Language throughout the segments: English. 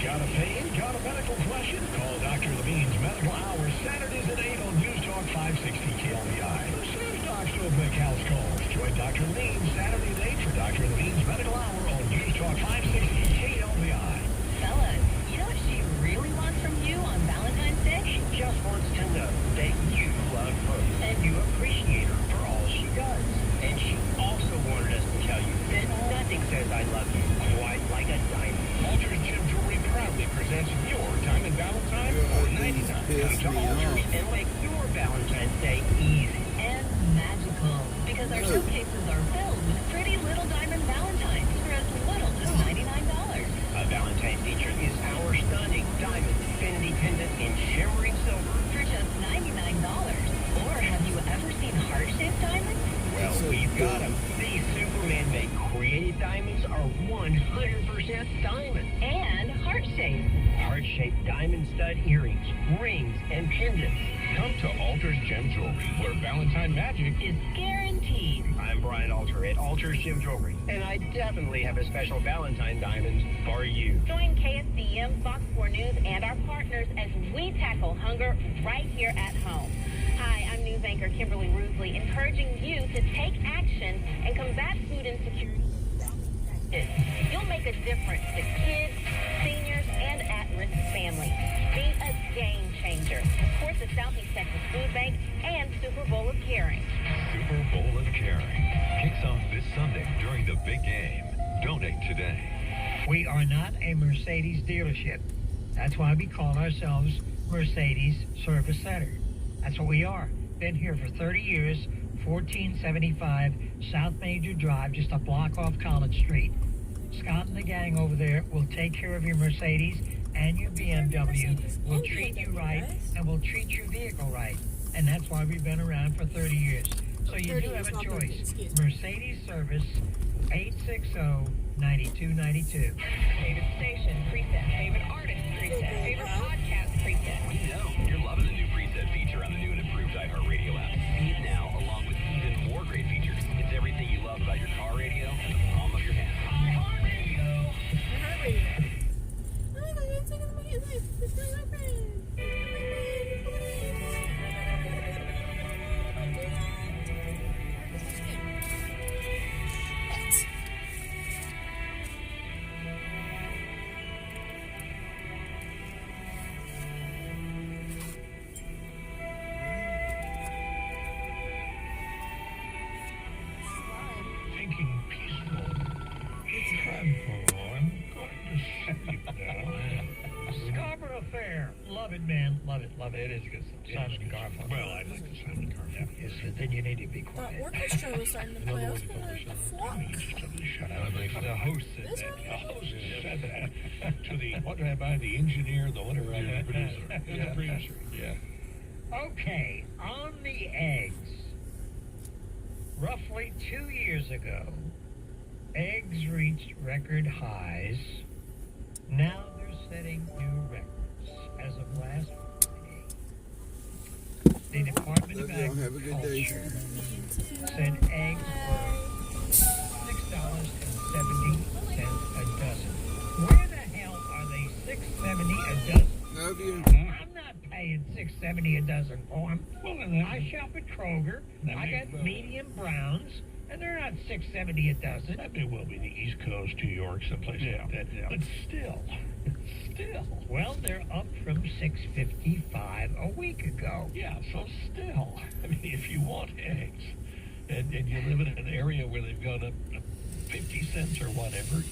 Got a pain? Got a medical question? Call Dr. Levine's Medical Hour Saturdays at 8 on News Talk 560 KLVI. The same docs don't make house calls. Join Dr. Levine Saturday at 8 for Dr. Levine's Medical Hour on News Talk 560 KLVI. Fellas, you know what she really wants from you on Valentine's Day? She just wants to know that you love her and you appreciate her for all she does. And she also wanted us to tell you that nothing says I love you quite like a diamond. Alter's Gem Jewelry proudly presents your Diamond Valentine for $99. Come to Alter's And make your Valentine's Day easy And magical. Because our showcases are filled with pretty little diamond Valentines for as little as $99. A Valentine feature is our stunning diamond infinity pendant in shimmering silver. For just $99. Or have you ever seen heart-shaped diamonds? Well, we've got them. These Superman-made created diamonds are 100% diamond. And heart-shaped. Heart-shaped diamond stud earrings, rings, and pendants. Come to Alter's Gem Jewelry, where Valentine magic Is guaranteed. I'm Brian Alter at Alter's Gem Jewelry, and I definitely have a special Valentine diamond for you. Join KSDM, Fox 4 News, and our partners as we tackle hunger right here at home. Hi, I'm news anchor Kimberly Roosley, encouraging you to take action and combat food insecurity. You'll make a difference to kids, seniors, and at-risk families. Be a game changer. Support the Southeast Texas Food Bank and Super Bowl of Caring. Super Bowl of Caring kicks off this Sunday during the big game. Donate today. We are not a Mercedes dealership. That's why we call ourselves Mercedes Service Center. That's what we are. Been here for 30 years, 1475 South Major Drive, just a block off College Street. Scott and the gang over there will take care of your Mercedes and your BMW. We'll treat you right, and we'll treat your vehicle right. And that's why we've been around for 30 years. So you do have a choice. Mercedes Service, 860-9292. Favorite station preset. Favorite artist preset. Favorite podcast preset. We know you're loving the new preset feature on the new and improved iHeartRadio app. See it now, along with even more great features. It's everything you love about your car radio in the palm of your hand. iHeartRadio. thinking peaceful. I'm going to sit you down. Scarborough Fair. Love it, man. Love it, love it. It is good. Simon and Garfunkel. Well, I like the Simon Garfunkel. Yes, then you need to be That quiet. orchestra was starting to play. I was gonna flock. Shut up. The host said This that. one? The host said that. To the, what did I buy? The engineer, the whatever I the producer. Yeah. The producer. Yeah. Okay, on the eggs. Roughly 2 years ago, eggs reached record highs. Now they're setting new records. As of last Friday, the Department of Agriculture said eggs were $6.70 a dozen. Where the hell are they $6.70 a dozen? I'm not paying $6.70 a dozen for them. I shop at Kroger. I got medium browns, and they're not $6.70 a dozen. That may well be the East Coast, New York, someplace like that. Yeah. But still. Well, they're up from $6.55 a week ago. Yeah, so still. I mean, if you want eggs, and you live in an area where they've gone up 50 cents or whatever,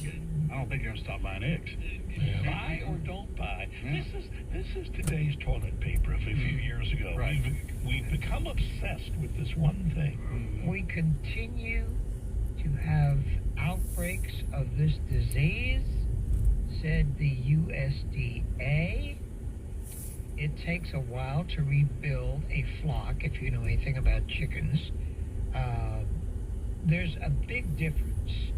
I don't think you're going to stop buying eggs. Buy or don't buy. This is today's toilet paper of a few years ago. Right. We've become obsessed with this one thing. We continue to have outbreaks of this disease, said the USDA. It takes a while to rebuild a flock, if you know anything about chickens. There's a big difference.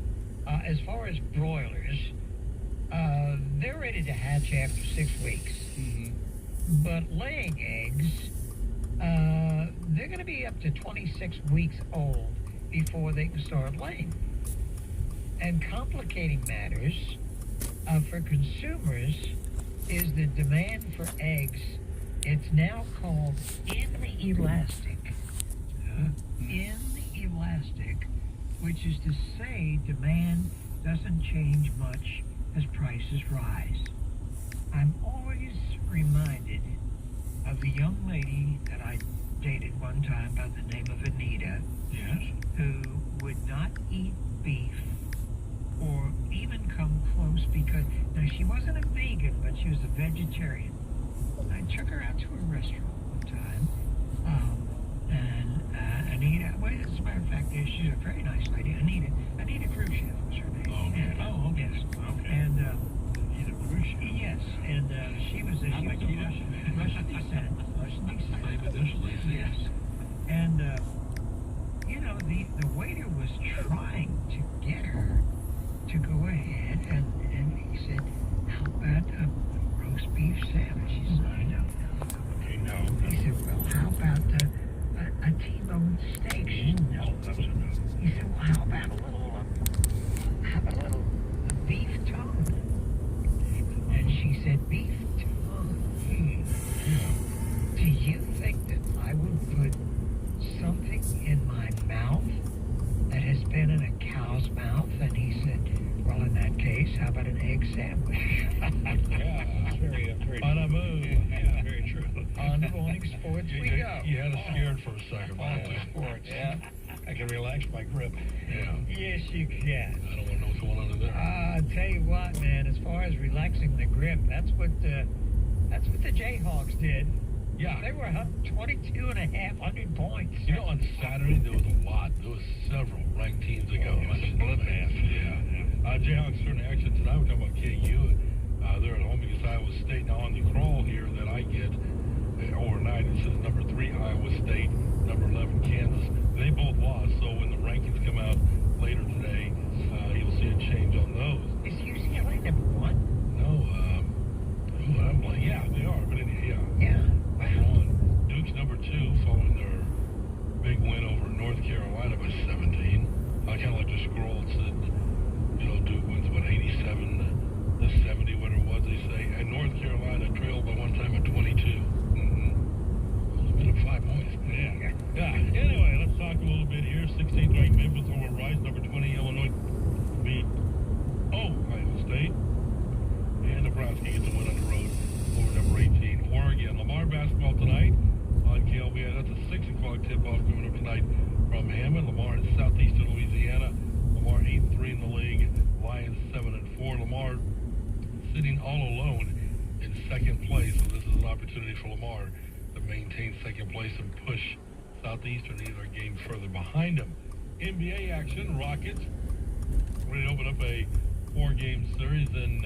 As far as broilers, they're ready to hatch after 6 weeks. But laying eggs, they're going to be up to 26 weeks old before they can start laying. And complicating matters, for consumers, is the demand for eggs. It's now called inelastic. Inelastic, which is to say demand doesn't change much as prices rise. I'm always reminded of a young lady that I dated one time by the name of Anita. Yes. Who would not eat beef or even come close because, now she wasn't a vegan, but she was a vegetarian. I took her out to a restaurant one time, and Anita, well, as a matter of fact, she's a very nice lady. Anita Khrushchev was her name. Oh, okay. And, Okay. Yes. Okay. And, Anita Khrushchev. yes, and she was a Russian descent. Same initially. Yes. And, you know, the waiter was trying to get her to go ahead, and he said, how about a roast beef sandwich? She said, no. Okay, no. He said, well, how about a T-bone steak? She said, no. That's a no. He said, well, how about a little beef tongue? And she said, beef tongue? Do you think that I would put something in my mouth that has been in a cow's mouth? And he said, well, in that case, how about an egg sandwich? Yeah, very on a move. Yeah, very true. On to morning sports we go. You had us scared for a second. On to sports. Yeah. I can relax my grip. Yeah. Yes, you can. I don't want to know what's going on in there. I'll tell you what, man, as far as relaxing the grip, that's what the Jayhawks did. Yeah. They were up 22,500 points. You know, on Saturday, there was a lot. There was several ranked teams that got punched in the face. Yeah. Jayhawks are in action tonight. We're talking about KU. They're at home against Iowa State. Now, on the crawl here that I get overnight, it says number 3 Iowa State, number 11 Kansas. They both lost, so when the rankings come out later today, you'll see a change on those. Is UCLA number 1? No, I'm like, yeah, they are, but yeah. Yeah. One. Duke's number 2 following their big win over North Carolina by 17. I kind of like to scroll. It said, you know, Duke wins about 87 to 70, whatever it was they say. And North Carolina trailed by one time at 22. Been up 5 points. Yeah. Anyway, let's talk a little bit here. 16th ranked Memphis over Rice. Number 20 Illinois beat Iowa State. And Nebraska gets a win on the road over number 18 Oregon. Lamar basketball tonight on KLB. That's a 6 o'clock tip-off coming up tonight from Hammond. Lamar in southeastern Louisiana. Lamar 8-3 in the league. Lions 7-4. Lamar sitting all alone in second place. So this is an opportunity for Lamar to maintain second place and push Southeastern either a game further behind them. NBA action. Rockets ready to open up a 4-game series in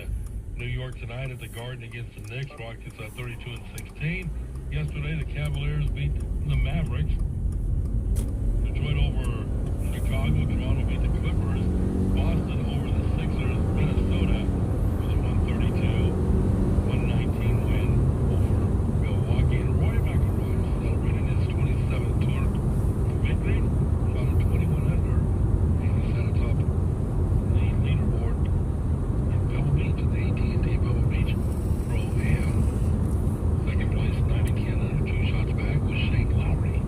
New York tonight at the Garden against the Knicks. Rockets at 32-16. Yesterday, the Cavaliers beat the Mavericks. Detroit over Chicago. Toronto beat the Clippers. Boston over the Sixers. Minnesota with a 132-119 win over Milwaukee. And Roy McIlroy celebrating his 27th tour victory. Shot a 21 under. And he sat atop the leaderboard in Pebble Beach, at the AT&T Pebble Beach Pro-Am. Second place, 90 Canada, 2 shots back was Shane Lowry.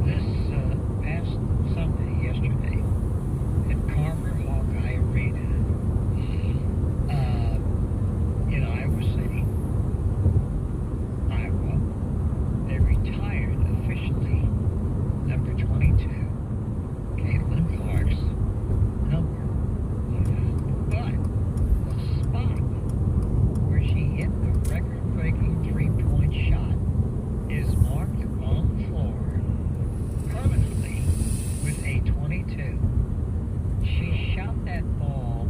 This past Sunday, yesterday, at Carver Hawkeye Arena, in Iowa City, Iowa, they retired officially number 22, Caitlin Clark's number. But the spot where she hit the record-breaking three-point shot is marked on the floor permanently with a 22. She shot that ball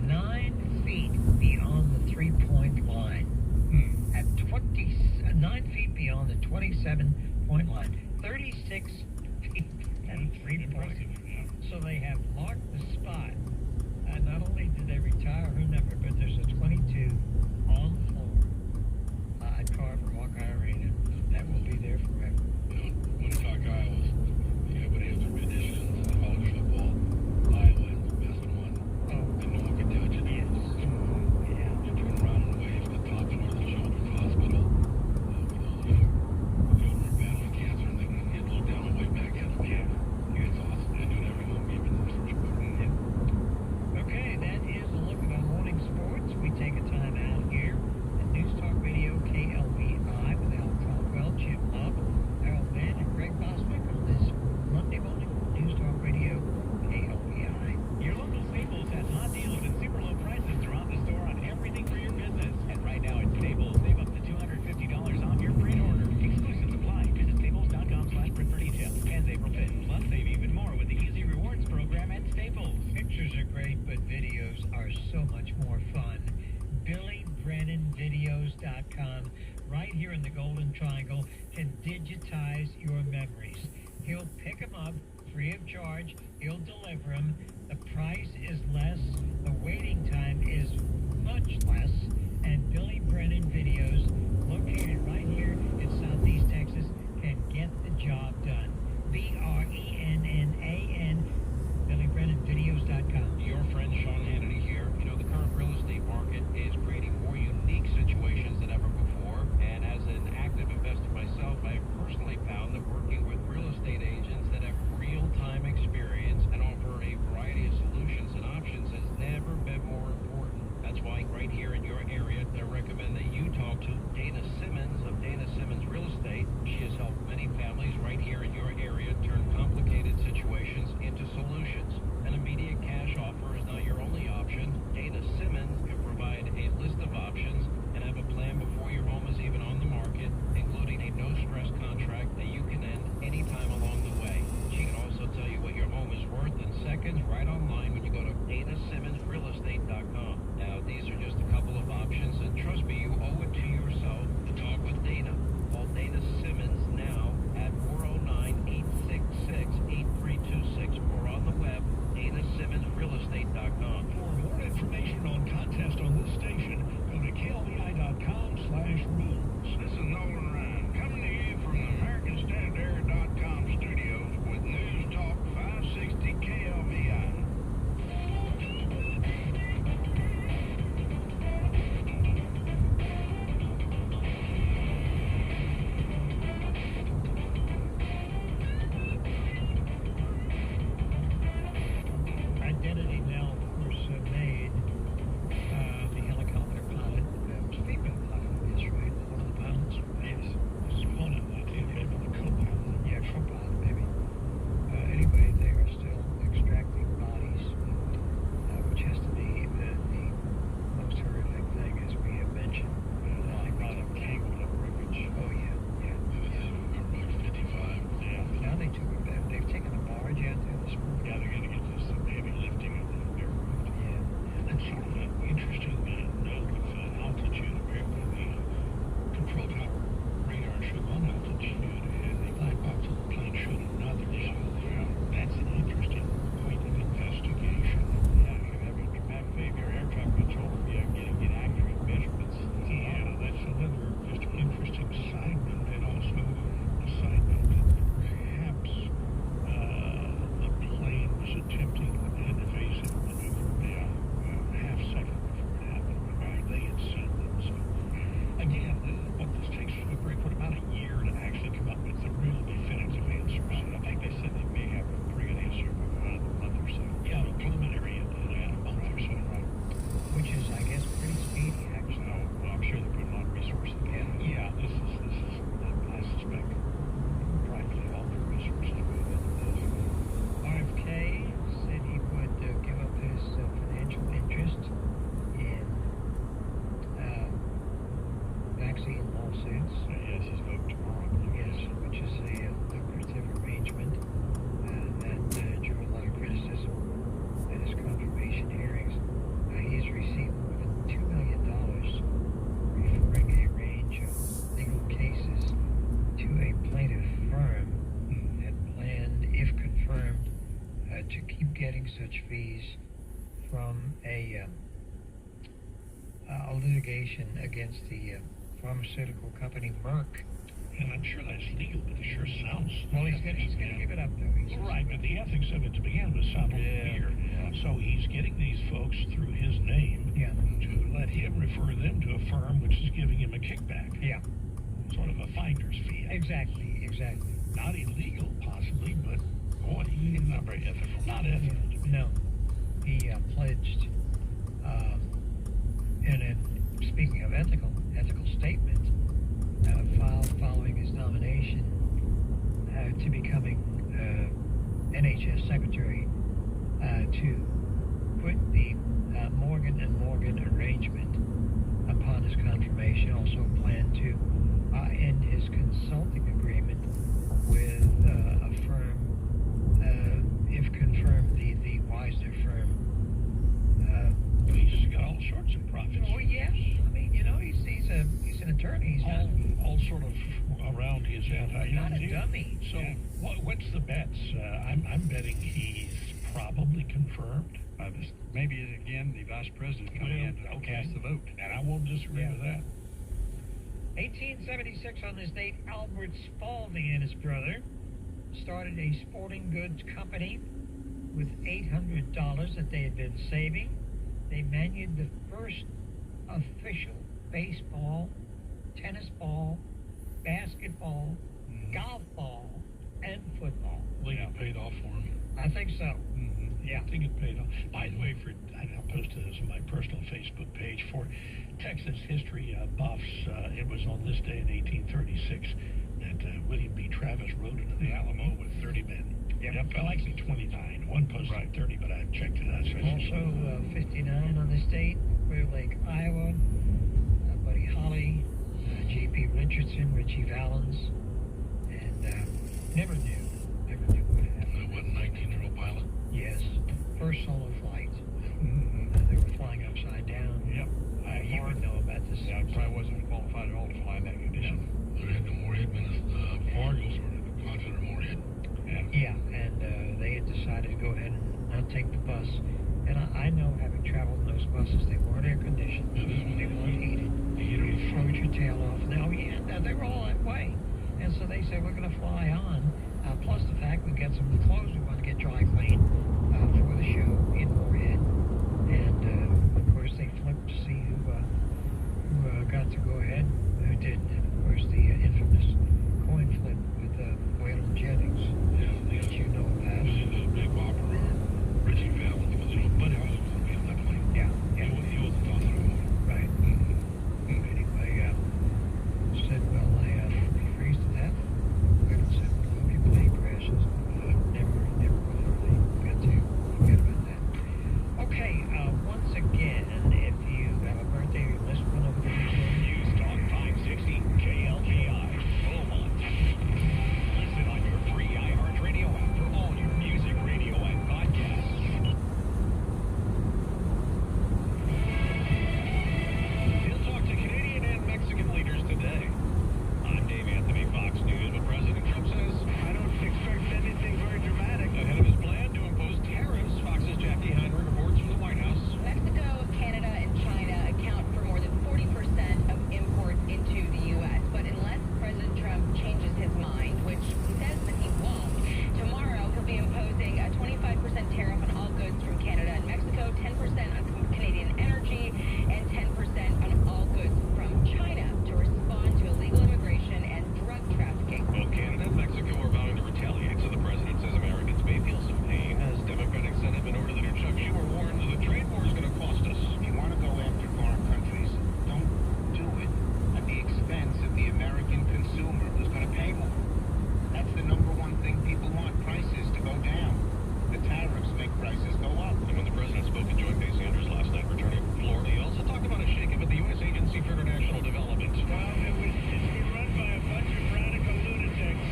9 feet beyond the three-point line. At 9 feet beyond the 27-point line. 36 feet and three-point. So they have marked the spot. And not only did they retire her number, but there's a 22 on the floor at Carver Hawkeye Arena. That will be there forever. When you talk Iowa, everybody has their traditions in college football. Iowa is the best one. Oh, And no one can touch it. yes. Yeah. You turn around and wave BillyBrennanVideos.com, right here in the Golden Triangle, can digitize your memories. He'll pick them up free of charge. He'll deliver them. The price is less. The waiting time is much less. And Billy Brennan Videos, located right here in Southeast Texas, can get the job done. BRENNAN, BillyBrennanVideos.com. Your friend Sean Hannity here. You know, the current real estate market is creating more unique situations than ever before. And as an active investor myself, I have personally found that working with real estate agents that have real-time experience and offer a variety of solutions and options has never been more important. That's why right here in your area, I recommend that you talk to Dana Simmons of Dana Simmons Real Estate. She has helped many families right here in your area turn complicated situations into solutions. An immediate cash offer is not your only option. Dana Simmons can provide a list of options and have a plan before your home is even on the market, including a no-stress contract that you can end anytime along the way. She can also tell you what your home is worth in seconds right online when you go to DanaSimmonsRealEstate.com. Now, these are just a couple of options, and trust me, you owe it to yourself to talk with Dana. Call Dana Simmons now at 409-866-8326 or on the web, DanaSimmonsRealEstate.com. For more information on contest on this station, go to KLVI.com/rules. This is Nolan Ryan, coming to you from the AmericanStandardAir.com studios with News Talk 560 KLVI. Identity now, of course, made the helicopter pilot, female pilot, that's right, one of the pilots. Yes, this is one of them. Maybe the co-pilot. Yeah, co-pilot, maybe. Anyway, they are still extracting bodies, which has to be the most horrific thing, as we have mentioned. I brought up tangled up wreckage. Oh, yeah, yeah. Like 55. Yeah. Now they took it back. They've taken a barge out there this morning. Yeah, they're going to get this heavy lifting of the aircraft. Yeah. That's sort of an interesting note with altitude. Apparently, the control tower radar showed one altitude, and the black box on the plane showed another. So, that's an interesting point of investigation. Yeah, you have a dramatic your air traffic controller, getting accurate measurements. Yeah, that's another just interesting side note, and also a side note that perhaps the plane was attempting an evasive maneuver. Yeah, half second before it happened. They had seen them. So again, what this takes for about a year to actually come up with the real definitive answers. I think they said they may have a pretty good answer in about a month or so. Yeah, a preliminary in a month or so. Right. Which is, I guess, pretty speedy, actually. So I'm sure they put a lot of resources in. Yeah, this is I suspect probably all the resources with it. RFK said he would give up his financial interest in vaccine lawsuits. Yes, his vote tomorrow. Yes, which is a lucrative arrangement that drew a lot of criticism at his confirmation hearings. He's received more than $2 million referring a range of legal cases to a plaintiff firm that planned, if confirmed, to keep getting such fees from a litigation against the pharmaceutical company Merck. And I'm sure that's legal, but it sure sounds. Well, he's going to give it up, though. Right, but the ethics of it to begin with sound a little weird. So he's getting these folks through his name to let him refer them to a firm which is giving him a kickback. Yeah. Sort of a finder's fee. Exactly. Not illegal, possibly, but boy, he's not very ethical. Not ethical. No. He pledged, and speaking of ethical statement, following his nomination to becoming NHS Secretary, to put the Morgan & Morgan arrangement upon his confirmation. Also planned to end his consulting agreement with a firm, if confirmed, the Wisner firm. He's got all sorts of profits. Oh, yes. I mean, an attorney. He's all sort of around his anti-union. not a dummy. So what's the bets? I'm betting he's probably confirmed. Maybe again the vice president coming in to cast the vote. And I won't disagree with that. 1876 on this date, Albert Spalding and his brother started a sporting goods company with $800 that they had been saving. They manued the first official baseball, tennis ball, basketball, golf ball, and football. I think it paid off for him. I think so. Yeah, I think it paid off. By the way, I posted this on my personal Facebook page for Texas history buffs. It was on this day in 1836 that William B. Travis rode into the Alamo with 30 men. Yep, likely 29. One posted 30, but I checked it out. Also, 59 on this date, Clear Lake, Iowa. Buddy Holly, J.P. Richardson, Richie Valens, and never knew what happened. That wasn't 19-year-old pilot. Yes, first solo flight. They were flying upside down. Yep. You would know about this. Yeah, I probably wasn't qualified at all to fly in that condition. They had the Moorhead Fargo sort of consider Moorhead. Yeah, and they had decided to go ahead and not take the bus. And I know, having traveled in those buses, they weren't air conditioned. They weren't heated. You'd float your tail off. Now, they were all that way. And so they said, we're going to fly on. Plus the fact we got some clothes we want to get dry cleaned for the show in Moorhead. And, of course, they flipped to see who got to go ahead, who didn't. And, of course, the infamous coin flip with Waylon Jennings. That you know about. It was a big opera. Richie Valens, because Buddy Holly was going to be on that plane. Yeah. He wasn't on that one. Right. Anyway, said, well, I freeze to death. Wait a second, hope your plane crashes. Never really got to forget about that. Okay, once again, if you have a birthday or you missed one over the weekend, News Talk 560 KLKI, Beaumont. Listen on your free iHeartRadio app for all your music, radio, and podcasts. He'll talk to Canadian and Mexican leaders today. I'm Dave Anthony, Fox News. But President Trump says, I don't expect anything very dramatic. ahead of his plan to impose tariffs, Fox's Jackie Heinrich reports from the White House. Mexico, Canada, and China account for more than 40% of imports into the U.S. But unless President Trump changes his mind, which he says that he won't, tomorrow he'll be imposing a 25% tariff on all goods from Canada and Mexico, 10% on Canadian energy, and 10% on all goods from China to respond to illegal immigration and drug trafficking. Both Canada and Mexico are vowing to retaliate, so the president says Americans may feel some pain as Democratic Senate Minority Leader Chuck Schumer warns the trade war is going to cost us. If you want to go after foreign countries, don't do it at the expense of the American consumer who's going to pay more. That's the number one thing people want, prices to go down. The tariffs make prices go up. And when the president spoke at Joint Base Sanders last night returning from Florida, he also talked about a shakeup at the U.S. Agency for International Development. Well, it was run by a bunch of radical lunatics,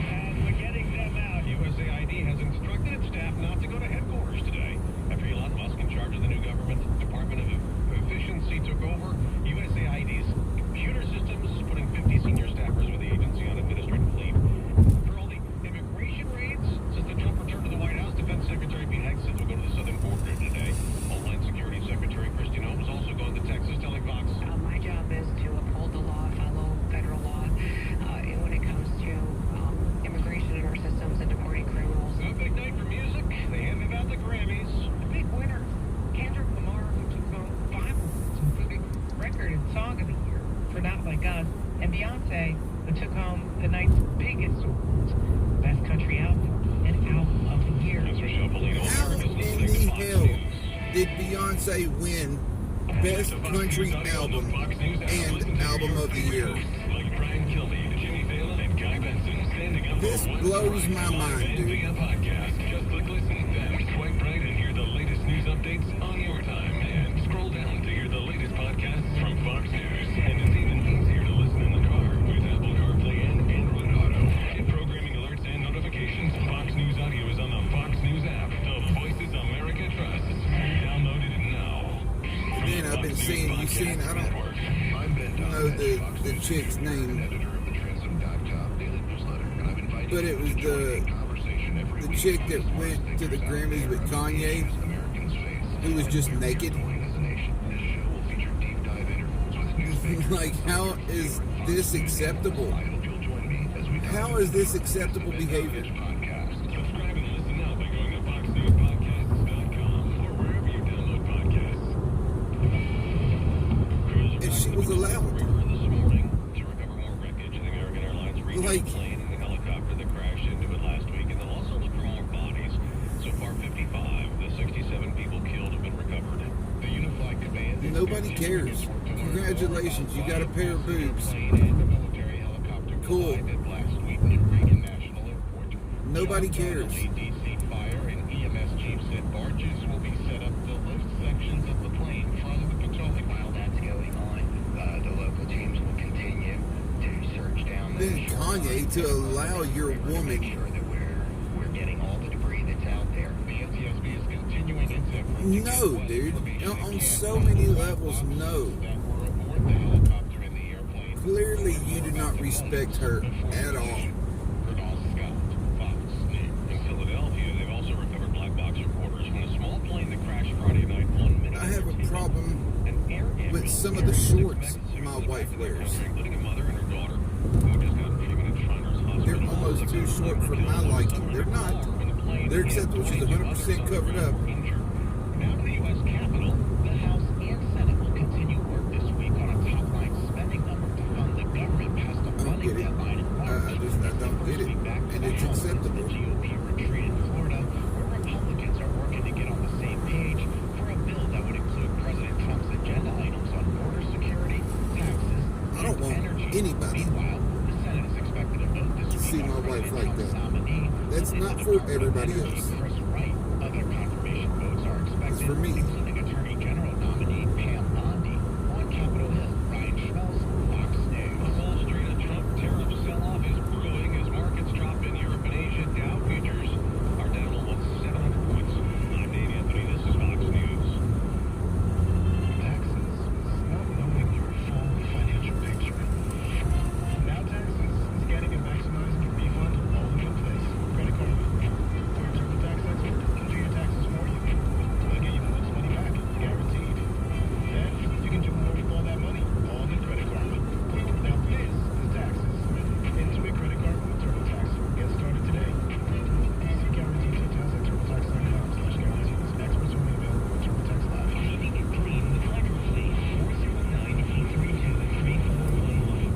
and we're getting them out. USAID has instructed its staff not to go to headquarters today. After Elon Musk, in charge of the new government, Department of Efficiency, took over USAID's computer systems, putting 50 senior staffers with the agency on administrative leave. For all the immigration raids since the Trump returned to the White House, Defense Secretary Pete Hegseth will go to the southern border today. Homeland Security Secretary Kristi Noem has also gone to Texas, telling Fox, My job is to uphold the law, follow federal law when it comes to immigration in our systems and deporting criminals. a big night for music. They handed out the Grammys. The big winner, Kendrick Lamar, who took home 5 awards, including Record and Song of the Year for Not Like Us, and Beyonce, who took home the night's biggest awards, Best Country Album and Album of the Year. Mr. Shuffalino, How America's in listening to the Fox hell News. did Beyonce win Best Country Album and Album of the Year? Like Brian Kilby, Jimmy Fallon, and Guy Benson standing up This for one blows side my mind, dude. via podcast. Just click listen, then swipe right and hear the latest news updates on your time. And scroll down to hear the latest podcasts from Fox News. And it's even easier to listen in the car with Apple CarPlay and Android Auto. Get programming alerts and notifications. Fox News Audio is on the Fox News app. The voices America trusts. Download it now. And then I've been seeing, I don't, I'm Ben don't know the chick's name, but it was the chick that went to the Grammys with Kanye, who was just naked. Like, how is this acceptable? How is this acceptable behavior? Subscribe and listen now by going to foxnewspodcasts.com or wherever you download podcasts. And she was allowed. This morning to recover more wreckage. The American Airlines regional Like, plane and the helicopter that crashed into it last week, and they'll also look for more bodies. So far, 55. The 67 people killed have been recovered. The Unified Command. nobody cares. Congratulations, you got a pair of boobs. Cool. Nobody cares. DC Fire and EMS chief said barges will be set up to lift sections of the plane from the patrolling. While that's going on, the local teams will continue to search down the Then Kanye to allow your woman. make sure that we're getting all the debris that's out there. The NTSB is continuing its efforts. No, dude. On so many levels, no. That were aboard the helicopter and the airplane. Clearly, you do not respect her at all. In Philadelphia, they've also recovered black box recorders from a small plane that crashed Friday night 1 minute. I have a problem with some of the shorts my wife wears. Including a mother and her daughter, who just got treatment at Shriners Hospital. They're almost too short for my liking. They're not. They're acceptable. She's 100% covered up. Now to the U.S. Capitol. The House and Senate will continue work this week on a top-line spending number to fund the government past the funding deadline in March. I don't get it. And it's acceptable. The GOP retreat in Florida, where Republicans are working to get on the same page for a bill that would include President Trump's agenda items on border security, taxes, I don't want anybody Meanwhile, the Senate is expected to vote this to see week my on wife President like Trump's that. nominee. That's not for everybody else. Chris Wright. Other confirmation votes are expected, It's for me. including Attorney General nominee Pam Bondi. On Capitol Hill, Ryan Schmelz, Fox News. The Wall Street and Trump tariff sell-off is brewing as markets drop in Europe and Asia. Dow futures are down almost 700 points. I'm Dave Anthony. This is Fox News. Taxes is not knowing your full financial picture. Now Taxes is getting and maximizing your refund all in one place. Credit card. Where TurboTax expert can do your taxes for you. They'll get you the most money back, guaranteed. Then you can do more with all that money, all in your credit card. Now this is Taxes. Into a credit card with TurboTax. Get started today. See guaranteed details at TurboTax.com/guarantees. Experts only available with TurboTax Live. Keeping it clean with Electrofleet. 409-832-3411.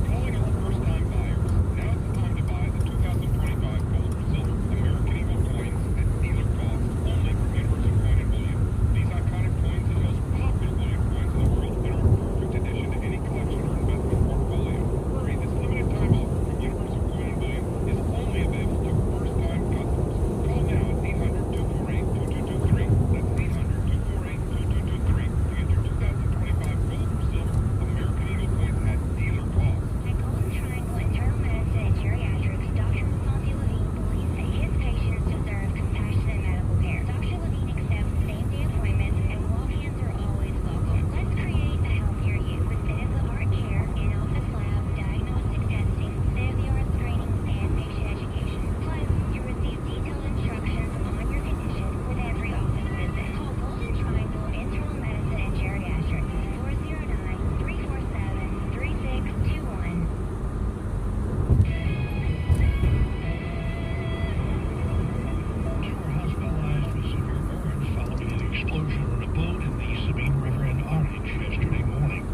Calling all first-time buyers. Now's the time to buy the 2025 gold or silver American Eagle coins at dealer cost, only from University Coin and Bullion. These iconic coins are the most popular bullion coins in the world and are a perfect addition to any collection or investment portfolio. Hurry, this limited time offer from University Coin and Bullion is only available to first-time customers. Call now at 800-248-2223. That's 800-248-2223 to get your 2025 gold or silver American Eagle coins at dealer cost. At Golden Triangle Internal Medicine and Geriatrics, Dr. Matthew Levine believes that his patients deserve compassionate medical care. Dr. Levine accepts same-day appointments, and walk-ins are always welcome. Let's create a healthier you with state-of-the-art care, in-office labs, diagnostic testing, state-of-the-art screenings, and patient education. Plus, you receive detailed instructions on your condition with every office visit. Call Golden Triangle Internal Medicine and Geriatrics, 409-347-3621. Two were hospitalized with severe burns following an explosion on a boat in the Sabine River in Orange yesterday morning.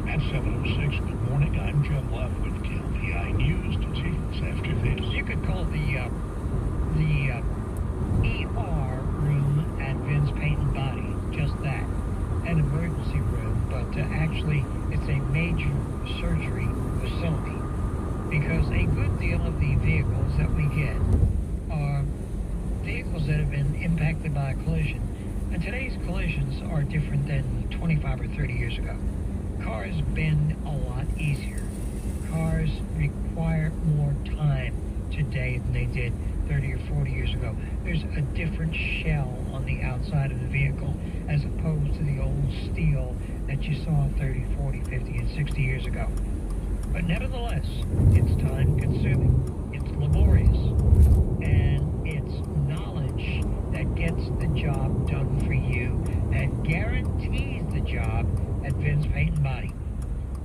At 7:06, good morning. I'm Jim Love with KLPI News. Details after this. You could call the ER room at Vince Paint and Body just that, an emergency room, but actually it's a major surgery facility because a good deal of the vehicles that we get are vehicles that have been impacted by a collision. And today's collisions are different than 25 or 30 years ago. Cars bend a lot easier. Cars require more time today than they did 30 or 40 years ago. There's a different shell on the outside of the vehicle as opposed to the old steel that you saw 30, 40, 50, and 60 years ago. But nevertheless, it's time-consuming, it's laborious, and it's knowledge that gets the job done for you, that guarantees the job at Vince Paint and Body.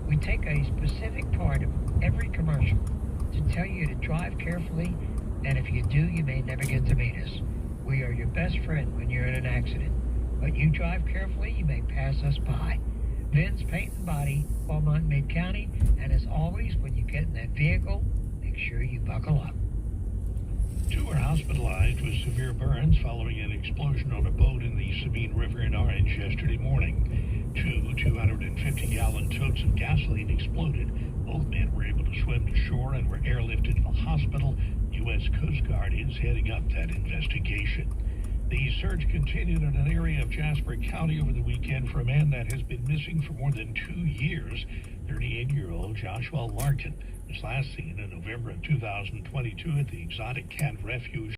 We take a specific part of every commercial to tell you to drive carefully, and if you do, you may never get to meet us. We are your best friend when you're in an accident, but you drive carefully, you may pass us by. Vince Paint and Body, Beaumont, Mid-County, and as always, when you get in that vehicle, make sure you buckle up. 2 were hospitalized with severe burns following an explosion on a boat in the Sabine River in Orange yesterday morning. 2 250-gallon totes of gasoline exploded. Both men were able to swim to shore and were airlifted to the hospital. U.S. Coast Guard is heading up that investigation. The search continued in an area of Jasper County over the weekend for a man that has been missing for more than 2 years. 38-year-old Joshua Larkin was last seen in November of 2022 at the Exotic Cat Refuge